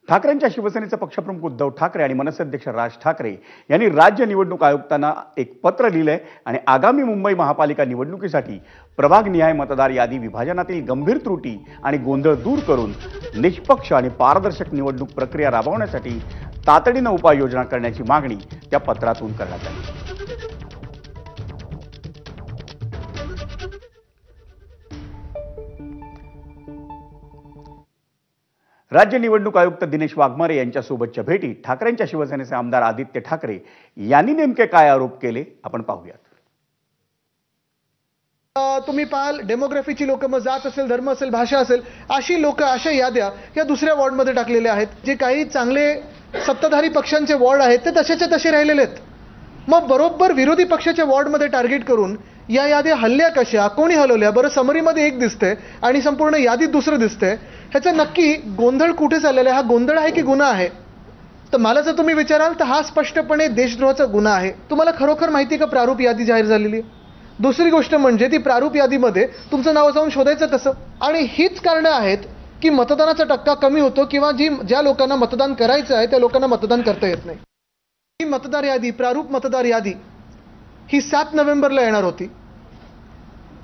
ठाकरेंच्या शिवसेनेचे पक्षप्रमुख उद्धव ठाकरे आणि मनसे अध्यक्ष राज ठाकरे यांनी राज्य निवडणूक आयुक्तांना एक पत्र लिहिलंय आणि आगामी मुंबई महापालिका निवडणुकीसाठी प्रभागनिहाय मतदार यादी विभाजनातील गंभीर त्रुटी आणि गोंधळ दूर करून निष्पक्ष आणि पारदर्शक निवडणूक प्रक्रिया राबवण्यासाठी तातडीने उपाययोजना करण्याची मागणी त्या पत्रातून करण्यात आली। राज्य निवडणूक आयुक्त दिनेश वाघमारे यांच्यासोबतच्या भेटीत ठाकरेंच्या शिवसेनेचे आमदार आदित्य ठाकरे यांनी नेमके काय आरोप केले आपण पाहूयात। तुम्ही पाहाल डेमोग्राफीची लोक, मग जात असेल, धर्म असेल, भाषा असेल, अशी लोक, अशा याद्या या दुसऱ्या वॉर्डमध्ये टाकलेल्या आहेत। जे काही चांगले सत्ताधारी पक्षांचे वॉर्ड आहेत ते तसेच्या तसे राहिलेले आहेत। मग बरोबर विरोधी पक्षाच्या वॉर्डमध्ये टार्गेट करून या याद्या हल्ल्या कशा, कोणी हलवल्या? बरं, समरीमध्ये एक दिसतंय आणि संपूर्ण यादीत दुसरं दिसतंय। ह्याचा नक्की गोंधळ कुठे चाललेला आहे? हा गोंधळ आहे की गुन्हा आहे? तर मला जर तुम्ही विचाराल तर हा स्पष्टपणे देशद्रोहाचा गुन्हा आहे। तुम्हाला खरोखर माहिती आहे का प्रारूप यादी जाहीर झालेली आहे? दुसरी गोष्ट म्हणजे ती प्रारूप यादीमध्ये तुमचं नाव जाऊन शोधायचं कसं? आणि हीच कारणं आहेत की मतदानाचा टक्का कमी होतो किंवा ज्या लोकांना मतदान करायचं आहे त्या लोकांना मतदान करता येत नाही। ही मतदार यादी, प्रारूप मतदार यादी ही 7 नोव्हेंबरला येणार होती।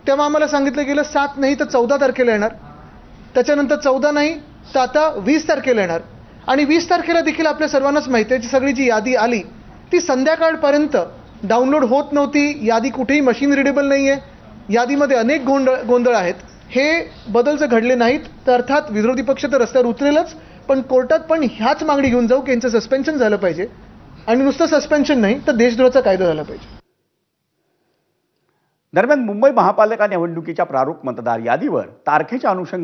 तेव्हा आम्हाला सांगितलं गेलं 7 नाही तर 14 तारखेला येणार, त्याच्यानंतर 14 नाही तर आता 20 तारखेला येणार। आणि 20 तारखेला देखील आपल्या सर्वांनाच माहिती आहे जी सगळी जी यादी आली ती संध्याकाळपर्यंत डाउनलोड होत नव्हती। यादी कुठेही मशीन रिडेबल नाही आहे, यादीमध्ये अनेक गोंधळ आहेत। हे बदल जर घडले नाहीत तर अर्थात विरोधी पक्ष तर रस्त्यावर उतरेलच, पण कोर्टात पण ह्याच मागणी घेऊन जाऊ की यांचं सस्पेन्शन झालं पाहिजे आणि नुसतं सस्पेन्शन नाही तर देशद्रोहाचा कायदा झाला पाहिजे। दरम्यान मुंबई महापालिका निवडणुकीच्या प्रारूप मतदार यादीवर तारखेच्या अनुषंगाने